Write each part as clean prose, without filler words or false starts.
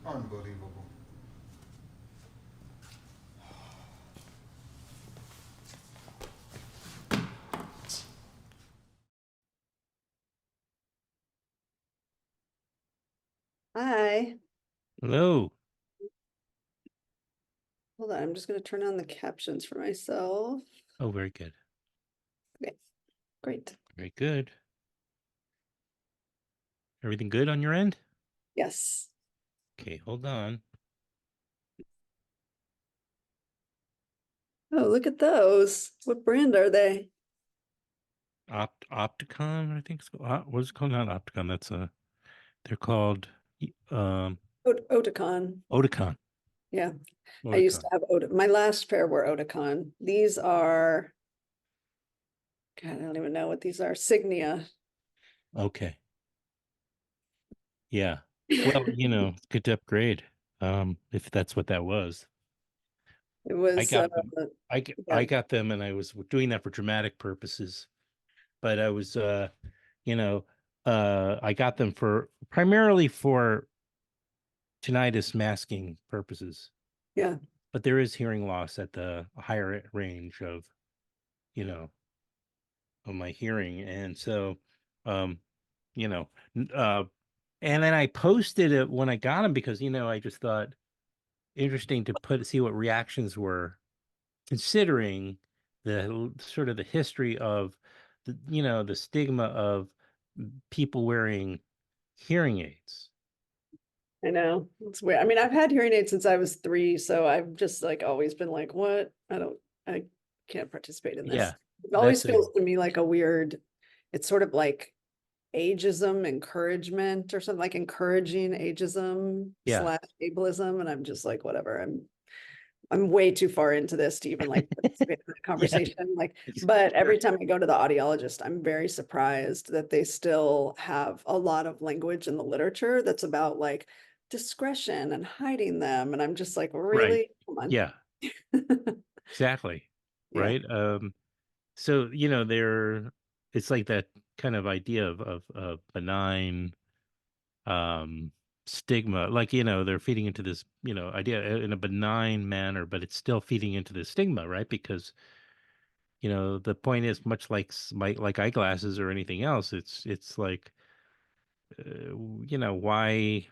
Unbelievable. Hi. Hello. Hold on, I'm just going to turn on the captions for myself. Oh, very good. Okay, great. Very good. Everything good on your end? Yes. Okay, hold on. Oh, look at those. What brand are they? Opticon, I think it's called. What's it called? Not Opticon. That's they're called Oticon. Oticon. Yeah. Oticon. I used to have Oticon. My last pair were Oticon. These are, God, I don't even know what these are. Signia. Okay. Yeah. Well, it's good to upgrade. If that's what that was. It was I got them. I yeah. got them, and I was doing that for dramatic purposes. But I was, I got them for primarily for tinnitus masking purposes. Yeah. But there is hearing loss at the higher range of my hearing. And so, and then I posted it when I got them because, I just thought interesting to see what reactions were, considering the sort of the history of the stigma of people wearing hearing aids. I know. It's weird. I mean, I've had hearing aids since I was 3, so I've just always been like, what? I can't participate in this. Yeah. It always feels to me like a weird, it's sort of like ageism encouragement or something, like encouraging ageism / ableism. And I'm just like, whatever. I'm way too far into this to even participate in the conversation. But every time I go to the audiologist, I'm very surprised that they still have a lot of language in the literature that's about discretion and hiding them. And I'm just like, really? Right. Come on. Yeah. Exactly. Yeah. Right. So it's like that kind of idea of benign stigma, they're feeding into this idea in a benign manner, but it's still feeding into the stigma, right? Because the point is, much like eyeglasses or anything else, it's like why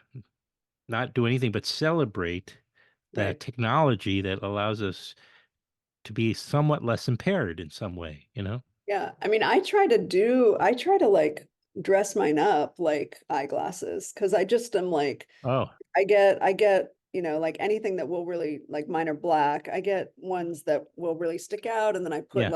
not do anything but celebrate that technology that allows us to be somewhat less impaired in some way, Yeah. I mean, I try to dress mine up like eyeglasses because I just am I get, anything that will really, mine are black. I get ones that will really stick out, and then I put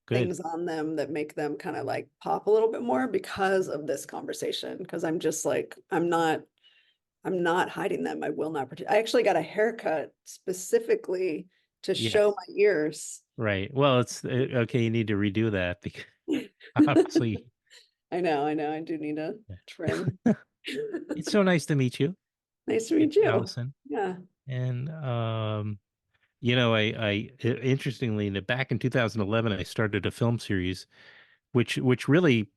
things on them that make them kind of pop a little bit more because of this conversation. Because I'm just I'm not hiding them. I will not I actually got a haircut specifically to show my ears. Right. Well, it's okay. You need to redo that because obviously, I know, I do need a trim. it's so nice to meet you, Nice to meet you. Allison. Yeah. And interestingly, back in 2011, I started a film series, which really,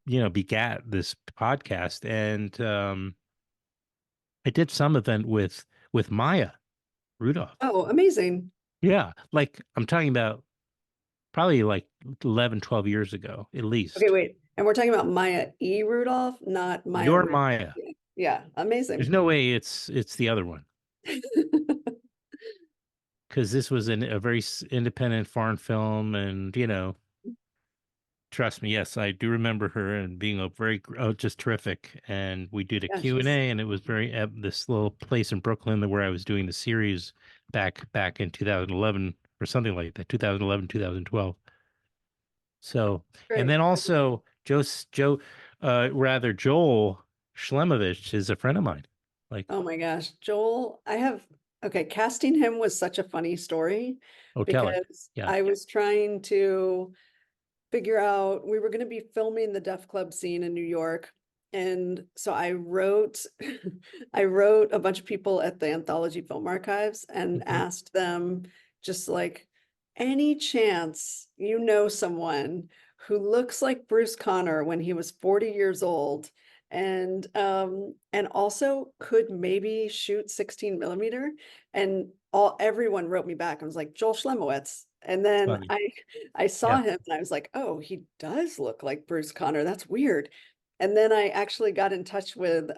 begat this podcast. And I did some event with Maya Rudolph. Oh, amazing. Yeah, like I'm talking about probably like 11, 12 years ago, at Okay, least. wait. And we're talking about Maya E. Rudolph, not Maya Your Rudolph. Maya. Yeah, There's amazing. no way it's the other one because this was a very independent foreign film, and trust me, yes, I do remember her and being a very just terrific. And we did a Yeah, Q and A, and it was very this little place in Brooklyn where I was doing the series back in 2011 or something like that, 2011, 2012. So, and great. then also Joel Schlemovich is a friend of mine. Like, Oh my gosh, Joel, okay, casting him was such a funny story oh, tell it. because Yeah. I was trying to figure out, we were going to be filming the Deaf Club scene in New York. And so I wrote, I wrote a bunch of people at the Anthology Film Archives and Mhm. asked them just like, any chance you know someone who looks like Bruce Connor when he was 40 years old and also could maybe shoot 16 millimeter, and everyone wrote me back. I was like, Joel Schlemowitz. And then Funny. I saw Yeah. him and I was like, oh, he does look like Bruce Connor. That's weird. And then I actually got in touch with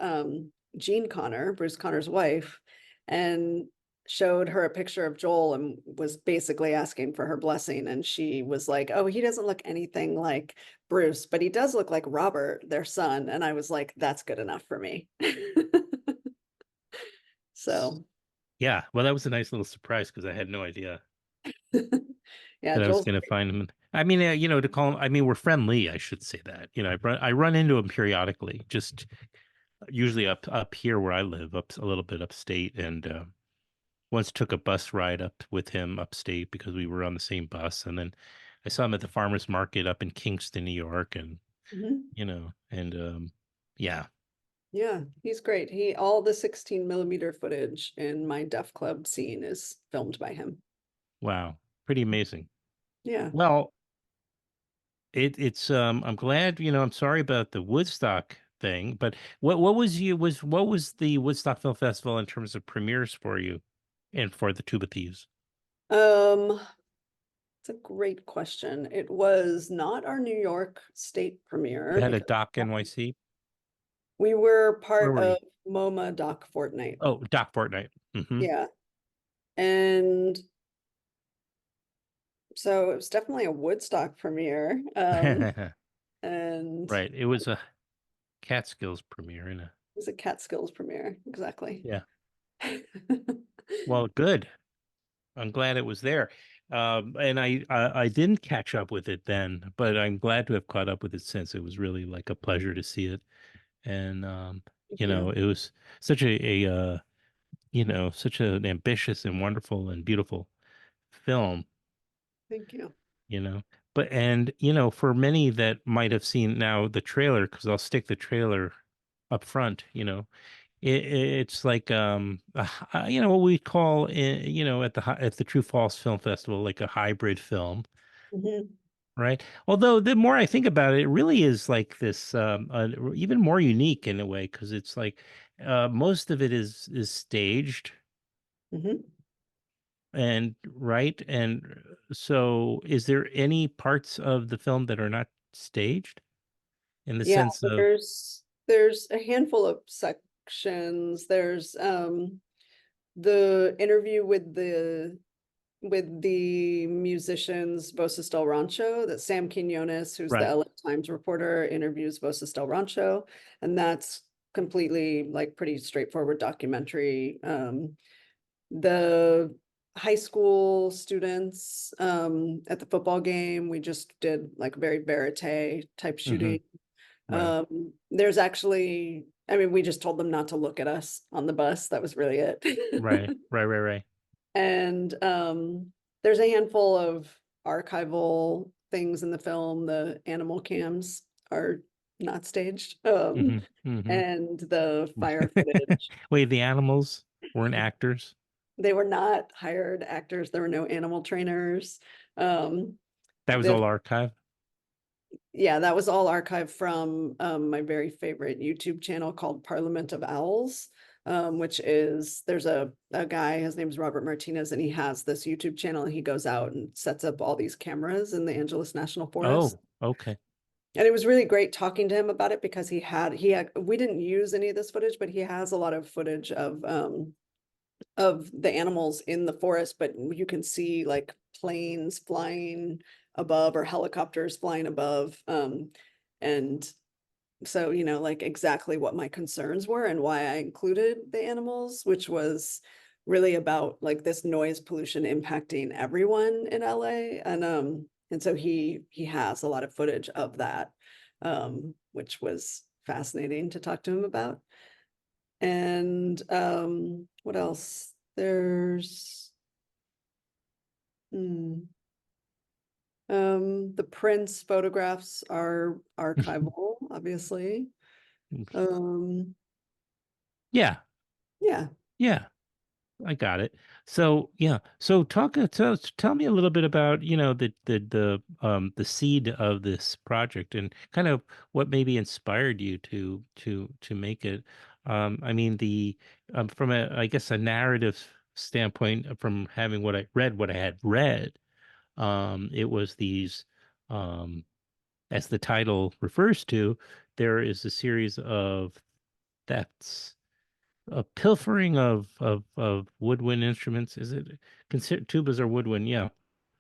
Jean Connor, Bruce Connor's wife, and showed her a picture of Joel and was basically asking for her blessing. And she was like, oh, he doesn't look anything like Bruce, but he does look like Robert, their son. And I was like, that's good enough for me. So Yeah. Well, that was a nice little surprise because I had no idea yeah, that I was Joel's going to find him. I mean, to call him, I mean, we're friendly, I should say that. I run into him periodically, just usually up here where I live, up a little bit upstate, and once took a bus ride up with him upstate because we were on the same bus, and then I saw him at the farmers market up in Kingston, New York, and Mhm. yeah, Yeah, he's great. All the 16 millimeter footage in my Deaf Club scene is filmed by him. wow, pretty amazing. Yeah. Well, it's I'm glad, I'm sorry about the Woodstock thing, but what was the Woodstock Film Festival in terms of premieres for you and for the Tuba Thieves? Um, it's a great question. It was not our New York state premiere They had a because Doc NYC. we were Where part were you? of MoMA Doc Fortnight. Oh, Doc Fortnite. Hmm. Yeah. And so it was definitely a Woodstock premiere. And Right. It was a Catskills premiere in a it was a Catskills premiere. Exactly. yeah. Well, good. I'm glad it was there. And I didn't catch up with it then, but I'm glad to have caught up with it since. It was really like a pleasure to see it. And Thank you. it was such such an ambitious and wonderful and beautiful film, Thank you. you know. But and for many that might have seen now the trailer, because I'll stick the trailer up front, it's like what we call at the True False Film Festival like a hybrid film, Mhm. right? Although the more I think about it, it really is like this even more unique in a way because it's like most of it is staged Mhm. and right, and so is there any parts of the film that are not staged in the Yeah, sense of there's a handful of sections. There's the interview with the musicians Voces del Rancho, that Sam Quinones, who's the right, LA Times reporter, interviews Voces del Rancho, and that's completely like pretty straightforward documentary. The high school students at the football game, we just did like very verite type hmm, shooting. right, There's actually, I mean, we just told them not to look at us on the bus. That was really it. right, right, right, right. And there's a handful of archival things in the film. The animal cams are not staged. And the fire footage. Wait, the animals weren't actors? They were not hired actors. There were no animal trainers. Um, That was the all archive? Yeah, that was all archived from my very favorite YouTube channel called Parliament of Owls, which is there's a guy, his name's Robert Martinez, and he has this YouTube channel and he goes out and sets up all these cameras in the Angeles National Forest. Oh, okay. And it was really great talking to him about it because he had we didn't use any of this footage, but he has a lot of footage of the animals in the forest, but you can see like planes flying above or helicopters flying above. And so, you know, like exactly what my concerns were and why I included the animals, which was really about like this noise pollution impacting everyone in LA. And so he has a lot of footage of that, which was fascinating to talk to him about. And what else? There's the Prince photographs are archival, obviously. Yeah. Yeah. Yeah. I got it. So yeah. So tell me a little bit about, you know, the seed of this project and kind of what maybe inspired you to make it. I mean the from a I guess a narrative standpoint from having what I had read, it was these as the title refers to, there is a series of thefts, a pilfering of woodwind instruments. Is it considered tubas or woodwind? Yeah,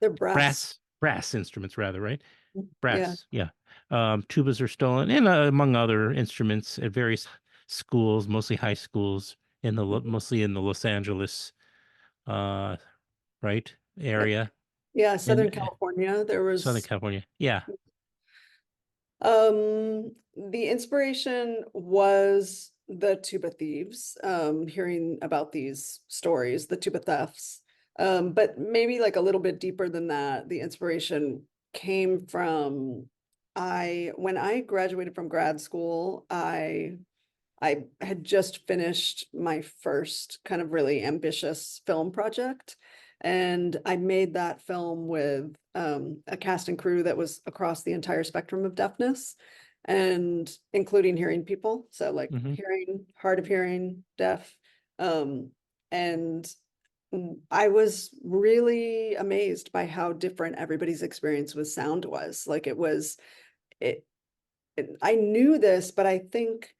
They're brass. brass instruments rather, right? Yeah. Brass, yeah. Tubas are stolen, and among other instruments at various schools, mostly high schools mostly in the Los Angeles, uh, right Yep. area Yeah, in Southern California. There Southern was California. Yeah. the inspiration was the Tuba Thieves, hearing about these stories, the Tuba thefts. But maybe like a little bit deeper than that, the inspiration came from when I graduated from grad school, I had just finished my first kind of really ambitious film project. And I made that film with a cast and crew that was across the entire spectrum of deafness and including hearing people. So like Hmm. hearing, hard of hearing, deaf. And I was really amazed by how different everybody's experience with sound was. Like it, I knew this, but I think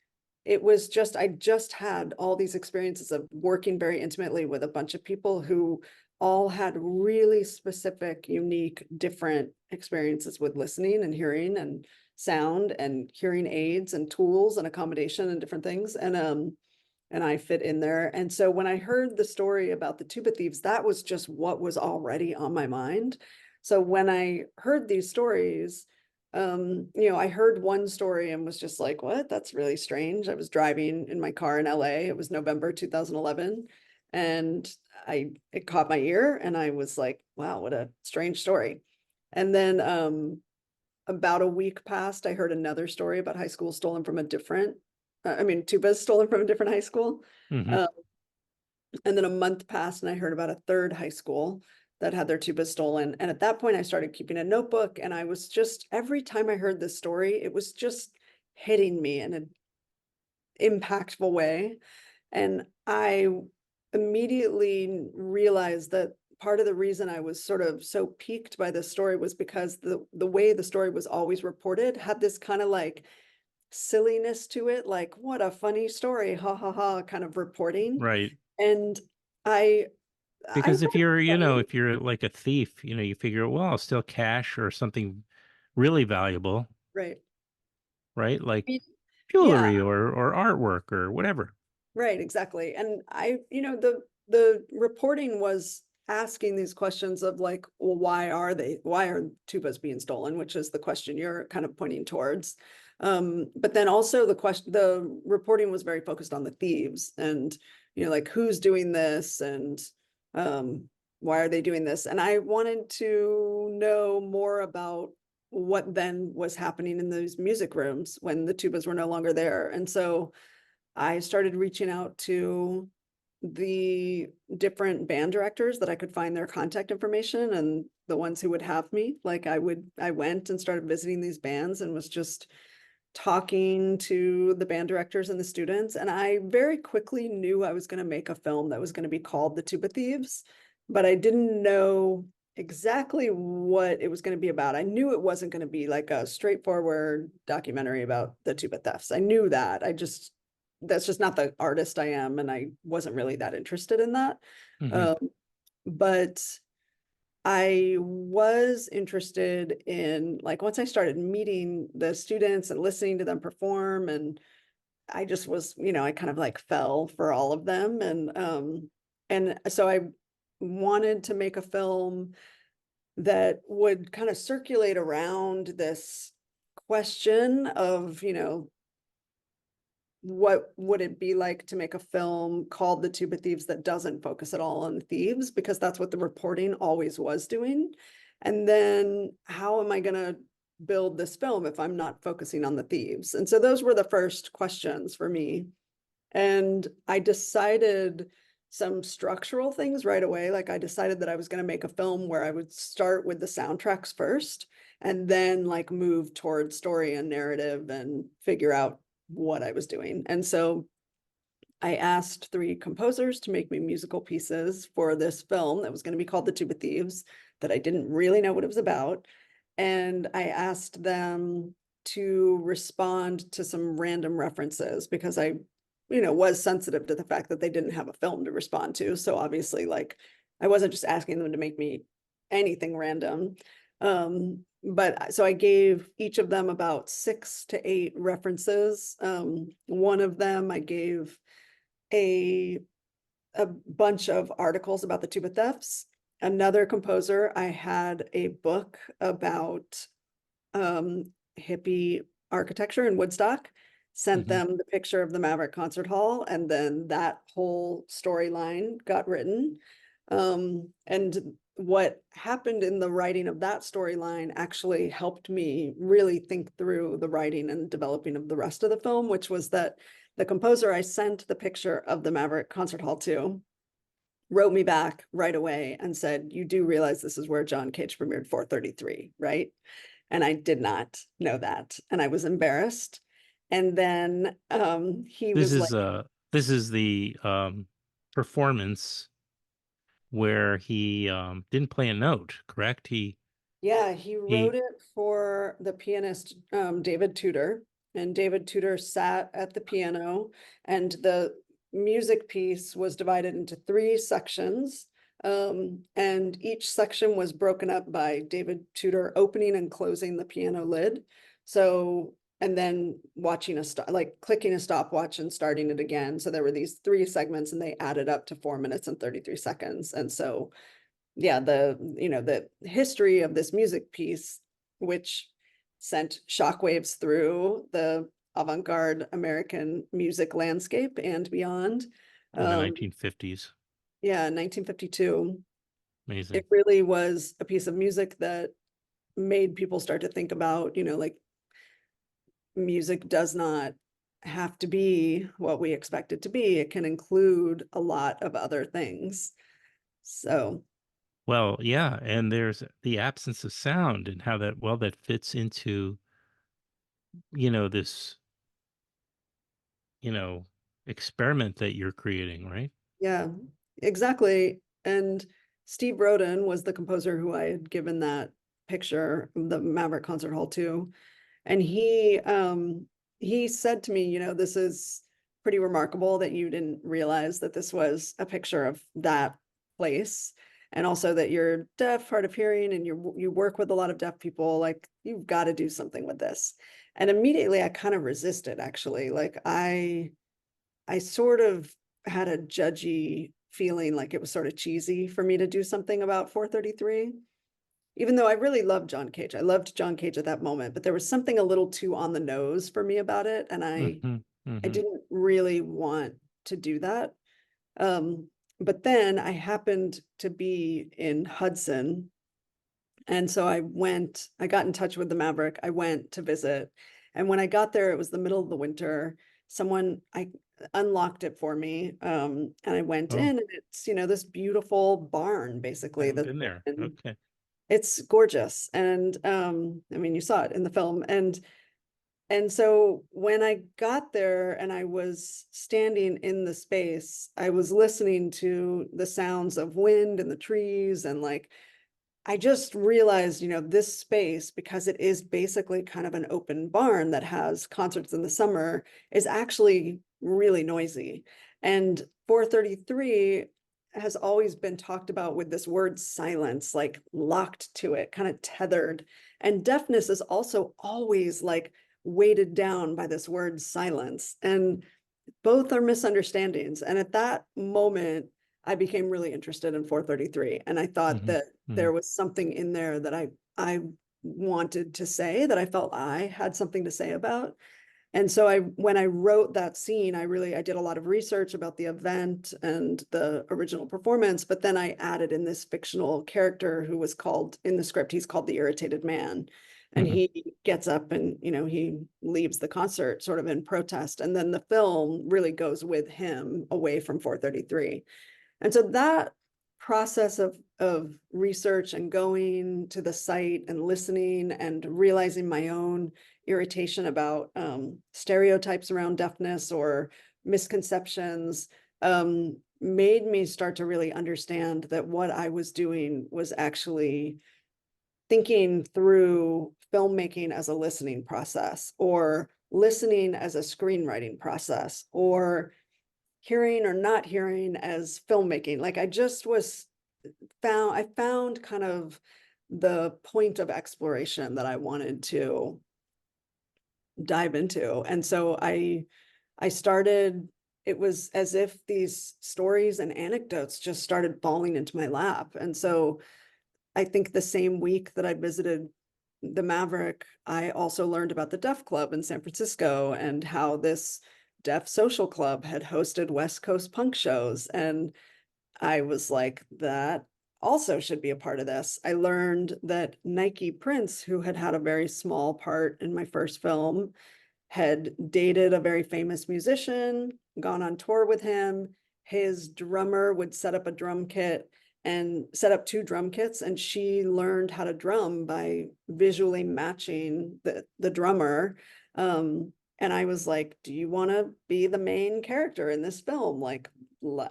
it was just, I just had all these experiences of working very intimately with a bunch of people who all had really specific, unique, different experiences with listening and hearing and sound and hearing aids and tools and accommodation and different things. And I fit in there. And so when I heard the story about the Tuba Thieves, that was just what was already on my mind. So when I heard these stories, you know, I heard one story and was just like, what? That's really strange. I was driving in my car in LA. It was November 2011. And it caught my ear and I was like, wow, what a strange story. And then about a week passed, I heard another story about high school stolen from a different, tubas stolen from a different high school. Hmm. Uh, and then a month passed and I heard about a third high school that had their tubas stolen. And at that point, I started keeping a notebook. And I was just, every time I heard this story, it was just hitting me in an impactful way. And I immediately realized that part of the reason I was sort of so piqued by this story was because the way the story was always reported had this kind of like silliness to it, like what a funny story, ha ha ha, kind of reporting. Right. And I Because if thought it you're, was you know, funny. if you're like a thief, you know, you figure, well, I'll steal cash or something really valuable, Right. right? Like Y- Yeah, jewelry or artwork or whatever. right, exactly. And the reporting was asking these questions of like, well, why are tubas being stolen, which is the question you're kind of pointing towards. But then also the reporting was very focused on the thieves and, you know, like who's doing this and why are they doing this? And I wanted to know more about what then was happening in those music rooms when the tubas were no longer there. And so I started reaching out to the different band directors that I could find their contact information, and the ones who would have me. Like I went and started visiting these bands and was just talking to the band directors and the students. And I very quickly knew I was going to make a film that was going to be called The Tuba Thieves, but I didn't know exactly what it was going to be about. I knew it wasn't going to be like a straightforward documentary about the tuba thefts. I knew that. That's just not the artist I am, and I wasn't really that interested in that. But I was interested in, like, once I started meeting the students and listening to them perform, and I just was, I kind of like fell for all of them. And so I wanted to make a film that would kind of circulate around this question of, what would it be like to make a film called The Tuba Thieves that doesn't focus at all on thieves, because that's what the reporting always was doing. And then how am I going to build this film if I'm not focusing on the thieves? And so those were the first questions for me. And I decided some structural things right away. Like I decided that I was going to make a film where I would start with the soundtracks first and then like move towards story and narrative and figure out what I was doing. And so I asked 3 composers to make me musical pieces for this film that was going to be called The Tuba Thieves, that I didn't really know what it was about. And I asked them to respond to some random references because I, was sensitive to the fact that they didn't have a film to respond to. So obviously, like, I wasn't just asking them to make me anything random. But so I gave each of them about 6 to 8 references. One of them I gave a bunch of articles about the tuba thefts. Another composer, I had a book about hippie architecture in Woodstock, sent them the picture of the Maverick Concert Hall, and then that whole storyline got written. And what happened in the writing of that storyline actually helped me really think through the writing and developing of the rest of the film, which was that the composer I sent the picture of the Maverick Concert Hall to wrote me back right away and said, "You do realize this is where John Cage premiered 433, right?" And I did not know that, and I was embarrassed. And then he This was is like, this is the performance where he didn't play a note, correct? yeah, he He wrote it for the pianist David Tudor, and David Tudor sat at the piano, and the music piece was divided into 3 sections. And each section was broken up by David Tudor opening and closing the piano lid. So, and then watching like clicking a stopwatch and starting it again. So there were these 3 segments, and they added up to 4 minutes and 33 seconds. And so, yeah, the history of this music piece, which sent shockwaves through the avant-garde American music landscape and beyond. in the 1950s. Yeah, 1952. Amazing. It really was a piece of music that made people start to think about, like, music does not have to be what we expect it to be. It can include a lot of other things. So Well, yeah, and there's the absence of sound and how that fits into, this, you know, experiment that you're creating, right? yeah, exactly. And Steve Roden was the composer who I had given that picture of the Maverick Concert Hall to. And he said to me, this is pretty remarkable that you didn't realize that this was a picture of that place. And also that you're deaf, hard of hearing, and you work with a lot of deaf people. Like, you've got to do something with this. And immediately I kind of resisted, actually. Like I sort of had a judgy feeling, like it was sort of cheesy for me to do something about 433, even though I really loved John Cage. I loved John Cage at that moment, but there was something a little too on the nose for me about it. And I Mm-hmm. Mm-hmm. didn't really want to do that. but then I happened to be in Hudson. And so I got in touch with the Maverick. I went to visit. And when I got there, it was the middle of the winter. I unlocked it for me. And I went Oh, in, and it's, this beautiful barn, I basically. haven't been there. And Okay. it's gorgeous. And I mean, you saw it in the film. And so when I got there and I was standing in the space, I was listening to the sounds of wind and the trees, and like, I just realized, this space, because it is basically kind of an open barn that has concerts in the summer, is actually really noisy. And 433 has always been talked about with this word silence, like locked to it, kind of tethered. And deafness is also always like weighted down by this word silence. And both are misunderstandings. And at that moment, I became really interested in 433. And I thought that there was something in there that I wanted to say, that I felt I had something to say about. And so when I wrote that scene, I did a lot of research about the event and the original performance, but then I added in this fictional character who was called, in the script, he's called the Irritated Man. And he gets up and, he leaves the concert sort of in protest. And then the film really goes with him away from 433. And so that process of research and going to the site and listening and realizing my own irritation about stereotypes around deafness or misconceptions made me start to really understand that what I was doing was actually thinking through filmmaking as a listening process, or listening as a screenwriting process, or hearing or not hearing as filmmaking. Like I found kind of the point of exploration that I wanted to dive into. And so I started, it was as if these stories and anecdotes just started falling into my lap. And so I think the same week that I visited the Maverick, I also learned about the Deaf Club in San Francisco and how this deaf social club had hosted West Coast punk shows. And I was like, that also should be a part of this. I learned that Nike Prince, who had had a very small part in my first film, had dated a very famous musician, gone on tour with him. His drummer would set up a drum kit and set up 2 drum kits, and she learned how to drum by visually matching the drummer. And I was like, do you want to be the main character in this film? Like,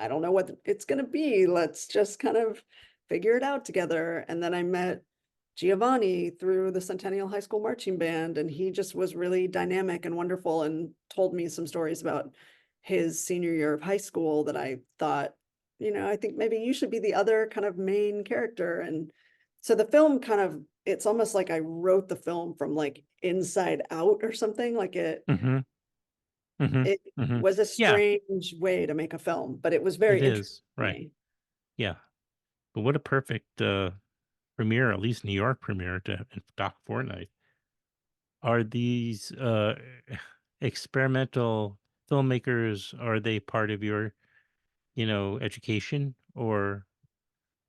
I don't know what it's going to be. Let's just kind of figure it out together. And then I met Giovanni through the Centennial High School Marching Band, and he just was really dynamic and wonderful and told me some stories about his senior year of high school that I thought, I think maybe you should be the other kind of main character. And so the film kind of, it's almost like I wrote the film from like inside out or something. Like it was a Yeah, strange way to make a film, but it was very it is. interesting to Right. me. Yeah. But what a perfect premiere, at least New York premiere to Doc Fortnite. Are these experimental filmmakers, are they part of your, education or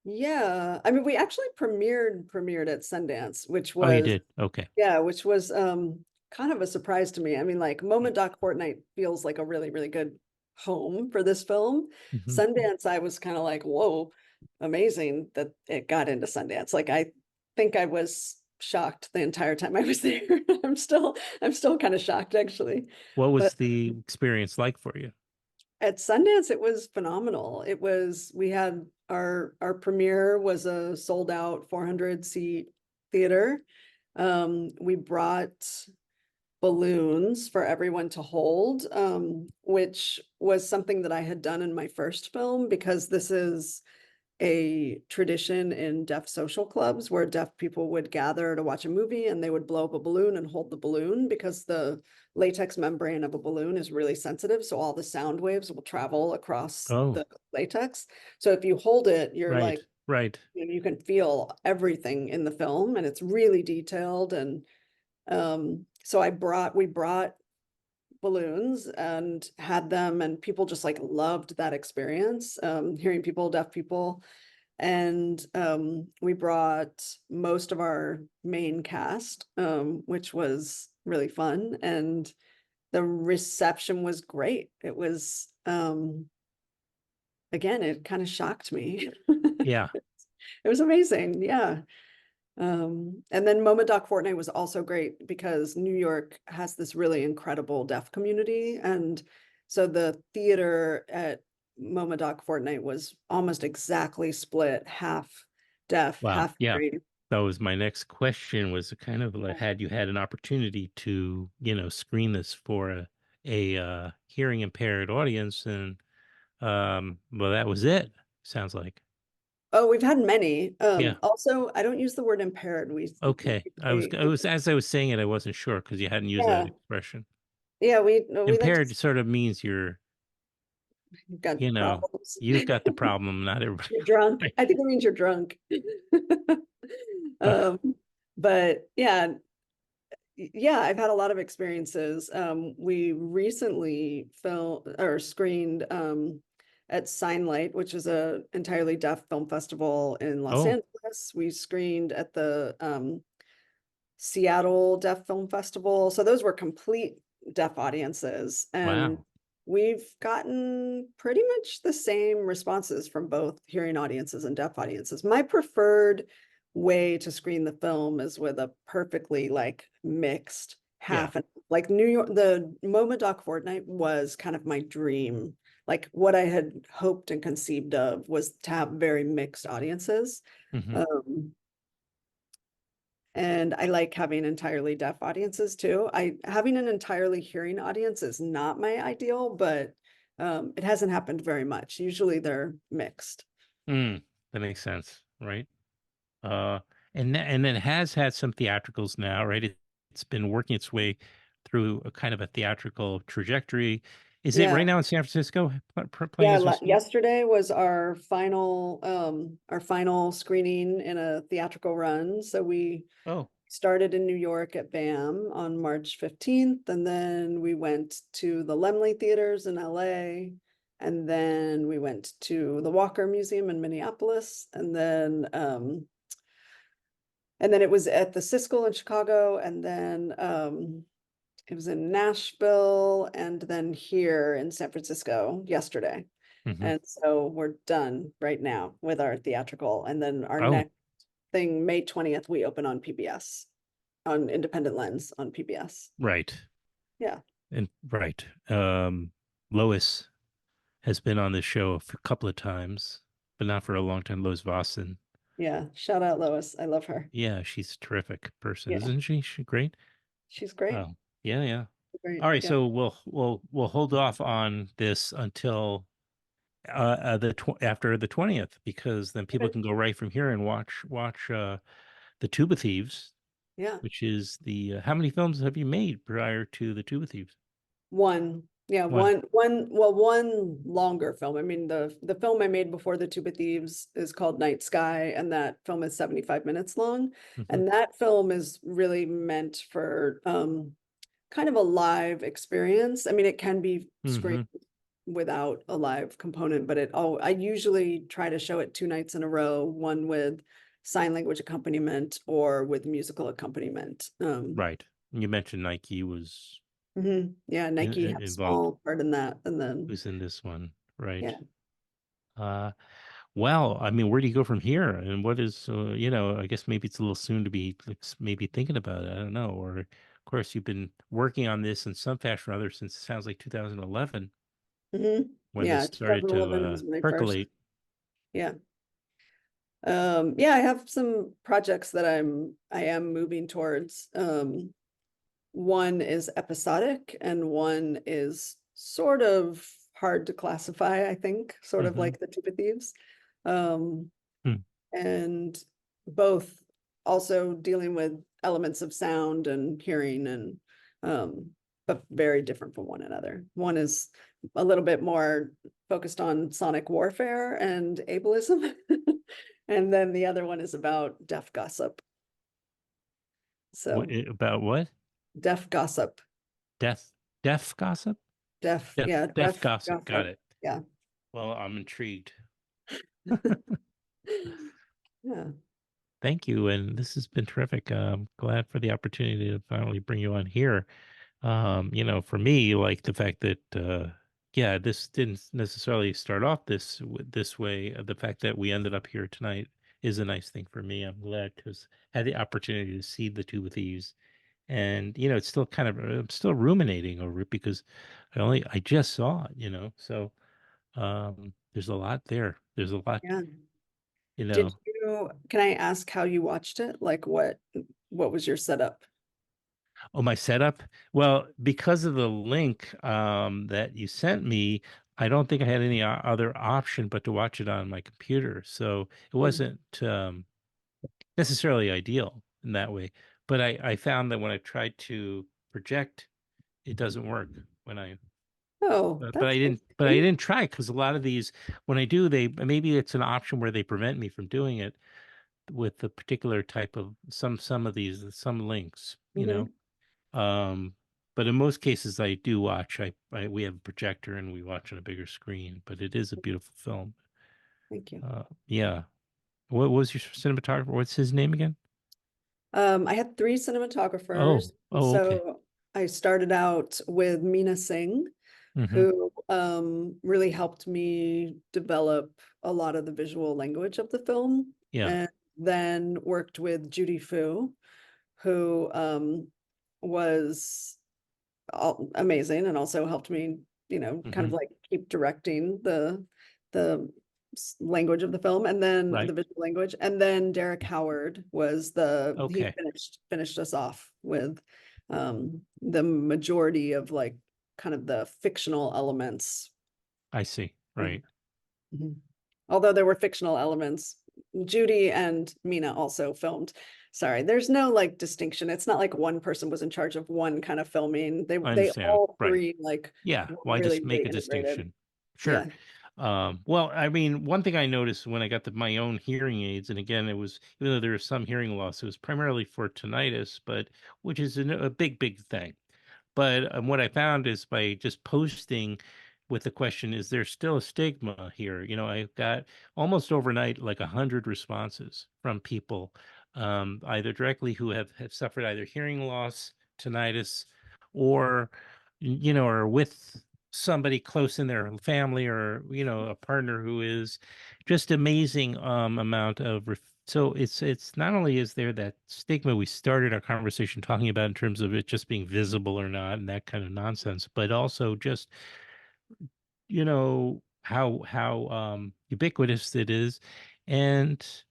Yeah, I mean, we actually premiered at Sundance, which oh, you was, did? Okay. yeah, which was kind of a surprise to me. I mean, like Moment Doc Fortnite feels like a really, really good home for this film. Mm-hmm. Sundance, I was kind of like, whoa, amazing that it got into Sundance. Like I think I was shocked the entire time I was there. I'm still kind of shocked actually. What But was the experience like for you? at Sundance, it was phenomenal. We had our premiere was a sold out 400-seat theater. We brought balloons for everyone to hold, which was something that I had done in my first film, because this is a tradition in deaf social clubs where deaf people would gather to watch a movie, and they would blow up a balloon and hold the balloon, because the latex membrane of a balloon is really sensitive. So all the sound waves will travel across Oh, the latex. So if you hold it, you're right, like, right. you can feel everything in the film, and it's really detailed. And so we brought balloons and had them, and people just like loved that experience, hearing people, deaf people. And we brought most of our main cast, which was really fun. And the reception was great. It was, again, it kind of shocked me. Yeah. It was amazing. Yeah. And then MoMA Doc Fortnight was also great because New York has this really incredible deaf community. And so the theater at MoMA Doc Fortnight was almost exactly split, half deaf, Wow. half Yeah. hearing. That was my next question, was kind of like, had you had an opportunity to, screen this for a hearing impaired audience, and well, that was it, sounds like. Oh, we've had many. Yeah. Also, I don't use the word impaired. Okay. I was as I was saying it, I wasn't sure because you hadn't used that yeah, expression. yeah, we like to Impaired sort of means you're, you've got problems. you've got the problem, not everybody. You're drunk. I think it means you're drunk. Ugh. Um, but yeah, I've had a lot of experiences. We recently filmed or screened at Signlight, which is a entirely deaf film festival in Los Oh, Angeles. We screened at the Seattle Deaf Film Festival. So those were complete deaf audiences. And wow. we've gotten pretty much the same responses from both hearing audiences and deaf audiences. My preferred way to screen the film is with a perfectly like mixed Yeah. half and like New York, the MoMA Doc Fortnight was kind of my dream. Like what I had hoped and conceived of was to have very mixed audiences. Hmm. And I like having entirely deaf audiences too. Having an entirely hearing audience is not my ideal, but it hasn't happened very much. Usually they're mixed. That makes sense, right? Uh, and then it has had some theatricals now, right? It's been working its way through a kind of a theatrical trajectory. Is it Yeah. right now in San Francisco playing Yeah, as we speak? yesterday was our final screening in a theatrical run. So we Oh, started in New York at BAM on March 15th, and then we went to the Lemley theaters in LA, and then we went to the Walker Museum in Minneapolis, and then it was at the Siskel in Chicago, and then it was in Nashville, and then here in San Francisco yesterday. hmm. And so we're done right now with our theatrical. And then our Oh, next thing, May 20th, we open on PBS, on Independent Lens on PBS. right. Yeah. And right. Lois has been on this show a couple of times, but not for a long time. Lois Vossen. Yeah. Shout out Lois. I love her. Yeah, she's a terrific person, Yeah. isn't she? She's great. She's great. Oh, yeah, yeah. Great. All right, Yeah. so we'll hold off on this until after the 20th, because then people Okay. can go right from here and watch the Tuba Thieves, Yeah. which is the how many films have you made prior to the Tuba Thieves? One. Yeah, One. one longer film. I mean, the film I made before the Tuba Thieves is called Night Sky, and that film is 75 minutes long. Hmm. And that film is really meant for kind of a live experience. I mean, it can be screened Hmm. without a live component, but I usually try to show it 2 nights in a row, one with sign language accompaniment or with musical accompaniment. Right. You mentioned Nike was Yeah, Nike had a involved. small part in that, and then Who's in this one? Right. yeah. Uh, well, I mean, where do you go from here? And what is, I guess maybe it's a little soon to be maybe thinking about it. I don't know. Or, of course, you've been working on this in some fashion or other since it sounds like 2011 when this Yeah, started to 2011 was my first. percolate. Yeah. Yeah, I have some projects that I am moving towards. One is episodic and one is sort of hard to classify, I think, sort of Hmm. like the Tuba Thieves. Um, Hmm. and both also dealing with elements of sound and hearing and but very different from one another. One is a little bit more focused on sonic warfare and ableism. And then the other one is about deaf gossip. What So about what? deaf gossip. Death, Deaf gossip? Deaf, Deaf, yeah, deaf deaf gossip. Got gossip. it. Yeah. Well, I'm intrigued. Yeah. Thank you. And this has been terrific. I'm glad for the opportunity to finally bring you on here. For me, like the fact that, yeah, this didn't necessarily start off this way. The fact that we ended up here tonight is a nice thing for me. I'm glad to have had the opportunity to see the Tuba Thieves, and it's still kind of I'm still ruminating over it because I just saw it. So there's a lot there. There's a lot, Yeah. you Did know. you, can I ask how you watched it? Like what was your setup? Oh, my setup? Well, because of the link that you sent me, I don't think I had any other option but to watch it on my computer. So it Mm. wasn't necessarily ideal in that way. But I found that when I tried to project, it doesn't work when I Oh, but that's I interesting. didn't try because a lot of these when I do they maybe it's an option where they prevent me from doing it with the particular type of some of these some links, Mhm. Um, but in most cases, I do watch. We have a projector and we watch on a bigger screen. But it is a beautiful film. Thank you. Yeah. What was your cinematographer? What's his name again? I had three cinematographers. Oh, okay. So I started out with Meena Singh, Mm-hmm. who really helped me develop a lot of the visual language of the film, Yeah. and then worked with Judy Fu, who was amazing and also helped me, kind Mm-hmm. of like keep directing the language of the film, and then the Right. visual language. And then Derek Howard was he Okay. finished us off with the majority of like kind of the fictional elements. I see. Mhm. Right. Mhm. Although there were fictional elements, Judy and Mina also filmed. Sorry, there's no like distinction. It's not like one person was in charge of one kind of filming. They I they understand. all Right. three like Yeah. were Well, I really, just make really a integrated. distinction. Sure. Yeah. Well, I mean, one thing I noticed when I got my own hearing aids, and again, it was even though there was some hearing loss, it was primarily for tinnitus, but which is a big, big thing. But what I found is by just posting with the question, is there still a stigma here? I got almost overnight like 100 responses from people, either directly who have suffered either hearing loss, tinnitus, or or with somebody close in their family, or a partner who is just amazing amount of so it's not only is there that stigma we started our conversation talking about in terms of it just being visible or not and that kind of nonsense, but also just how ubiquitous it is, and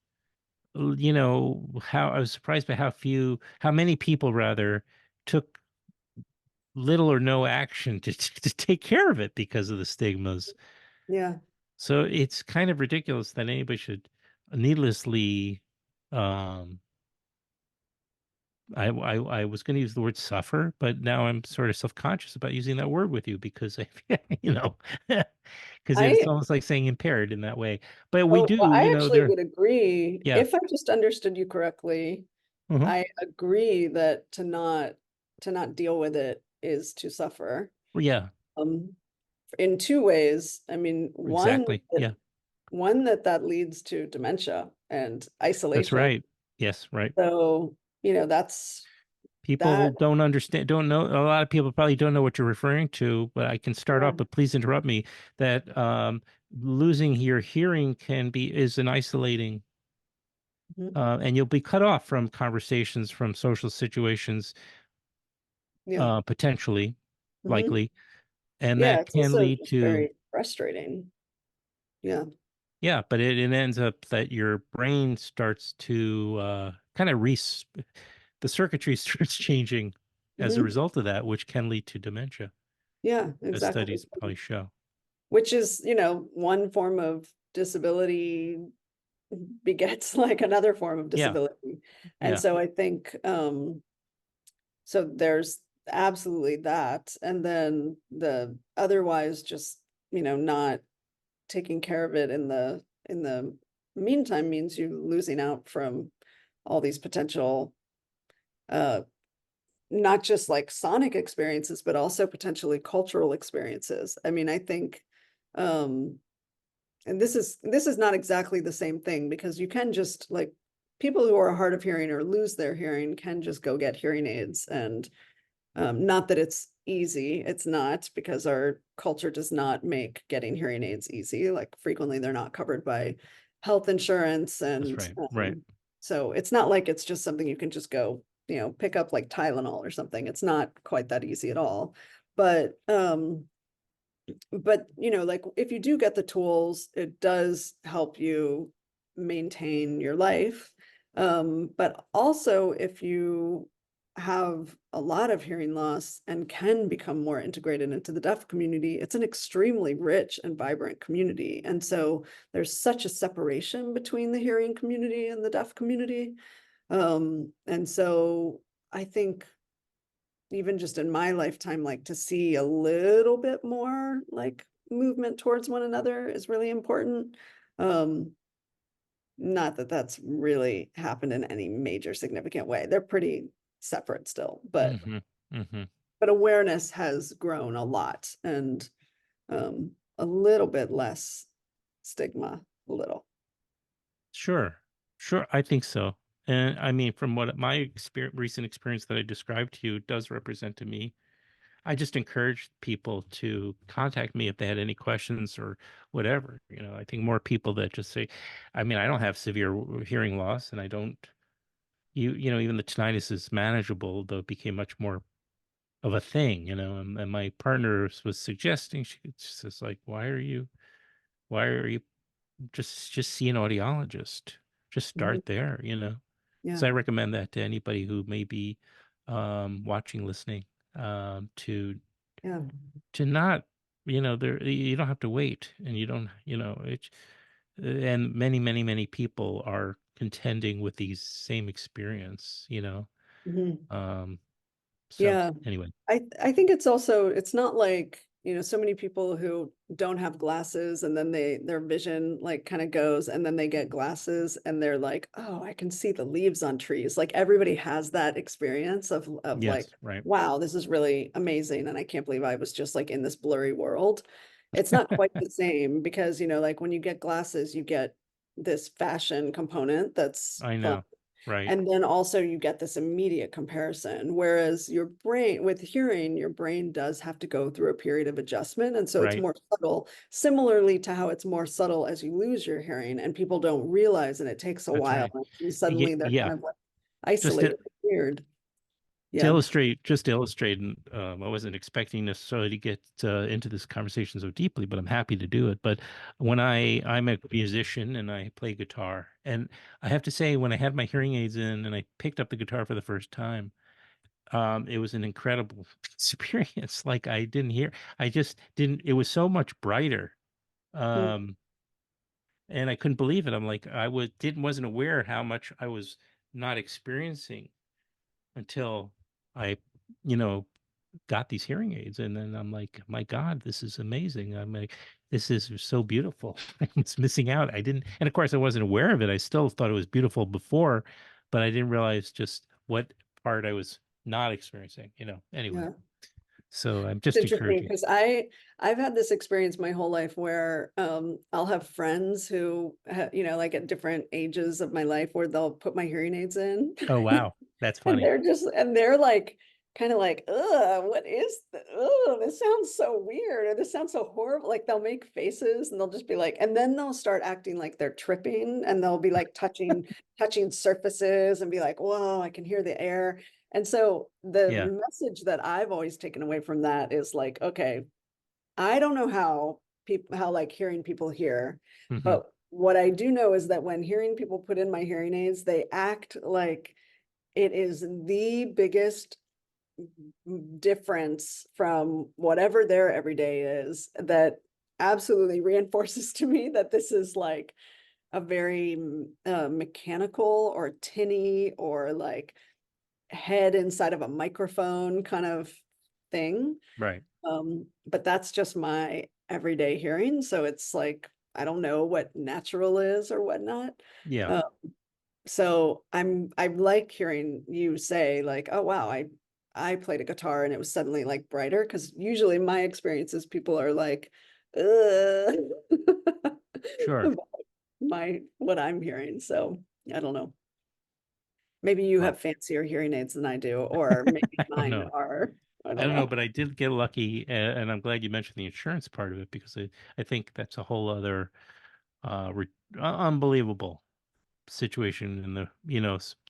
how I was surprised by how many people rather took little or no action to take care of it because of the stigmas. Yeah. So it's kind of ridiculous that anybody should needlessly um I was going to use the word suffer, but now I'm sort of self-conscious about using that word with you because because it's I almost like saying impaired in that way. But we Oh, well, do, I actually there. would agree. Yeah. If I just understood you correctly, Hmm. I agree that to not deal with it is to suffer. Yeah, Um, in two ways. I mean, exactly. Yeah, one that leads to dementia and that's isolation. right. Yes, right. So, that's People that. don't understand, don't know. A lot of people probably don't know what you're referring to, but I can start Yeah. off, but please interrupt me, that losing your hearing is an isolating, Mhm. and you'll be cut off from conversations, from social situations, Yeah. potentially, Hmm. likely, and Yeah. that It's can also lead just to, very frustrating. Yeah. yeah, but it ends up that your brain starts to kind of the circuitry starts changing as a Hmm. result of that, which can lead to dementia, Yeah, as exactly. studies probably show. Which is, one form of disability begets like another form of Yeah, disability. And yeah, so I think so there's absolutely that. And then the otherwise just, not taking care of it in the meantime means you losing out from all these potential uh not just like sonic experiences, but also potentially cultural experiences. I mean, I think, and this is not exactly the same thing, because you can just like, people who are hard of hearing or lose their hearing can just go get hearing aids. And not that it's easy, it's not, because our culture does not make getting hearing aids easy. Like frequently they're not covered by health insurance. That's And right. so it's not like it's just something you can just go, you know, pick up like Tylenol or something. It's not quite that easy at all. But you know, like if you do get the tools, it does help you maintain your life. But also if you have a lot of hearing loss and can become more integrated into the deaf community, it's an extremely rich and vibrant community. And so there's such a separation between the hearing community and the deaf community. And so I think even just in my lifetime, like to see a little bit more like movement towards one another is really important. Not that that's really happened in any major significant way. They're pretty separate still, but awareness has grown a lot, and a little bit less stigma, a little. Sure. I think so. And I mean, from what my recent experience that I described to you does represent to me, I just encourage people to contact me if they had any questions or whatever. You know, I think more people that just say, I mean, I don't have severe hearing loss, and I don't, you know, even the tinnitus is manageable, though it became much more of a thing, you know, and my partner was suggesting, she says like, why are you just see an audiologist, just Mhm. start there, you know. Yeah. So I recommend that to anybody who may be watching, listening, to Yeah. not, you know, there, you don't have to wait, and you don't, you know, it, and many people are contending with these same experience, you know. Mhm. So Yeah. anyway, I think it's also, it's not like, you know, so many people who don't have glasses and then their vision like kind of goes, and then they get glasses and they're like, oh, I can see the leaves on trees. Like everybody has that experience of yes, like, right. wow, this is really amazing. And I can't believe I was just like in this blurry world. It's not quite the same, because, you know, like when you get glasses, you get this fashion component that's I fun. know, right. And then also you get this immediate comparison, whereas your brain, with hearing, your brain does have to go through a period of adjustment. And so it's Right. more subtle, similarly to how it's more subtle as you lose your hearing, and people don't realize, and it takes a That's while. right. And suddenly they're Yeah. kind of like Just to, isolated, weird. to Yeah. illustrate, just to illustrate, and I wasn't expecting necessarily to get into this conversation so deeply, but I'm happy to do it. But when I'm a musician and I play guitar, and I have to say, when I had my hearing aids in and I picked up the guitar for the first time, it was an incredible experience. Like I just didn't, it was so much brighter. Mm. Um, and I couldn't believe it. I'm like, wasn't aware how much I was not experiencing until I, you know, got these hearing aids. And then I'm like, my God, this is amazing. I'm like, this is so beautiful. I was missing out. I didn't, and of course I wasn't aware of it. I still thought it was beautiful before, but I didn't realize just what part I was not experiencing, you know. Anyway, Yeah. so I'm It's just interesting encouraging. because I've had this experience my whole life where I'll have friends who you know, like at different ages of my life, where they'll put my hearing aids in. Oh, wow. That's And funny. they're like kind of like, ugh, what is this sounds so weird, or this sounds so horrible. Like they'll make faces and they'll just be like, and then they'll start acting like they're tripping, and they'll be like touching surfaces and be like, whoa, I can hear the air. And so the Yeah. message that I've always taken away from that is like, okay, I don't know how like hearing people hear, Hmm. but what I do know is that when hearing people put in my hearing aids, they act like it is the biggest difference from whatever their everyday is, that absolutely reinforces to me that this is like a very mechanical or tinny or like head inside of a microphone kind of thing. Right. But that's just my everyday hearing. So it's like, I don't know what natural is or whatnot. Yeah. Uh, so I like hearing you say like, oh wow, I played a guitar and it was suddenly like brighter, because usually my experiences, people are like, Ugh. Sure. about what I'm hearing. So I don't know. Maybe you Well, have fancier hearing aids than I do, or maybe I don't mine know. are. I I don't don't know, know. but I did get lucky, and I'm glad you mentioned the insurance part of it, because I think that's a whole other unbelievable situation in the,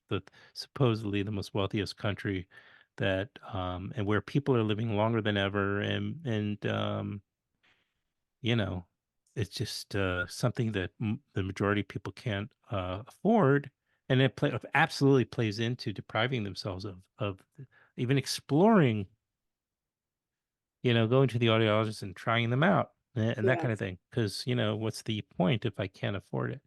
the supposedly the most wealthiest country, that and where people are living longer than ever, and you know it's just something that the majority of people can't afford, and it absolutely plays into depriving themselves of even exploring, going to the audiologist and trying them out, and that Yeah. kind of thing, because what's the point if I can't afford it?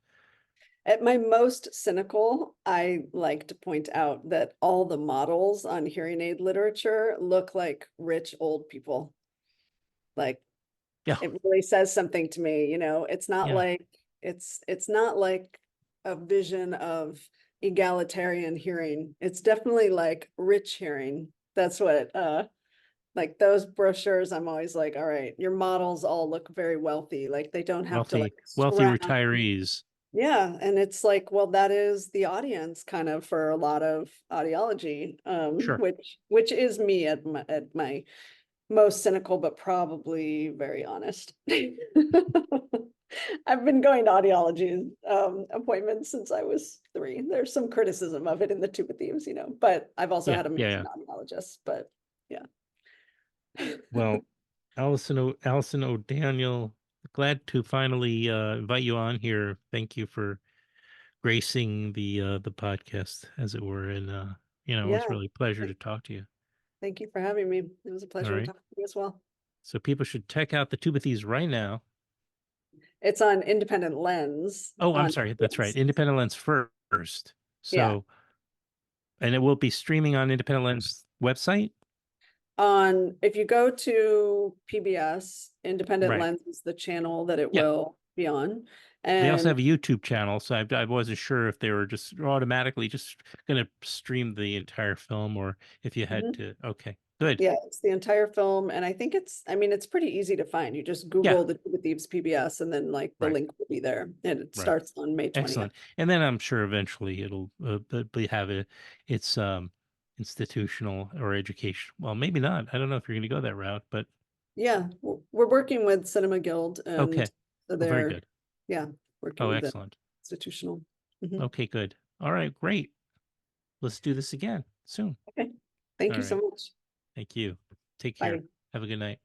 At my most cynical, I like to point out that all the models on hearing aid literature look like rich old people. Like, Yeah, it really says something to me, it's not yeah. like it's not like a vision of egalitarian hearing. It's definitely like rich hearing. That's what like those brochures, I'm always like, all right, your models all look very wealthy. Like they don't have to like Wealthy scrounge. retirees. Yeah, and it's like, well, that is the audience kind of for a lot of audiology, Sure. which is me at my most cynical, but probably very honest. I've been going to audiology appointments since I was 3. There's some criticism of it in the Tuba Thieves, but I've also Yeah, had yeah, amazing yeah. audiologists, but yeah. Well, Alison O'Daniel, glad to finally invite you on here. Thank you for gracing the podcast, as it were, and it was Yeah, really a pleasure to talk to you. thank you for having me. It was a All pleasure to right. talk to you as well. So people should check out the Tuba Thieves right now. It's on Independent Lens Oh, I'm on sorry. That's right. Netflix. Independent Lens first. Yeah. So, and it will be streaming on Independent Lens website. If you go to PBS, Independent Right. Lens is the channel that it Yeah. will be on. They also And have a YouTube channel, so I wasn't sure if they were just automatically just going to stream the entire film, or if you had Mhm. to. Okay, good. Yeah, it's the entire film. And I think it's pretty easy to find. You just Yeah, Google the Tuba Thieves PBS and then like the right, link will be there. And it right. starts on May 20th. Excellent. And then I'm sure eventually it'll have its institutional or education. Well, maybe not. I don't know if you're going to go that route, but Yeah, we're working with Cinema Guild, and okay. so Oh, very they're, good. yeah, working Oh, with the excellent. institutional. Mhm. Okay, good. All right, great. Let's do this again soon. Okay, thank All you so right. much. Thank you. Take care. Bye. Have a good night.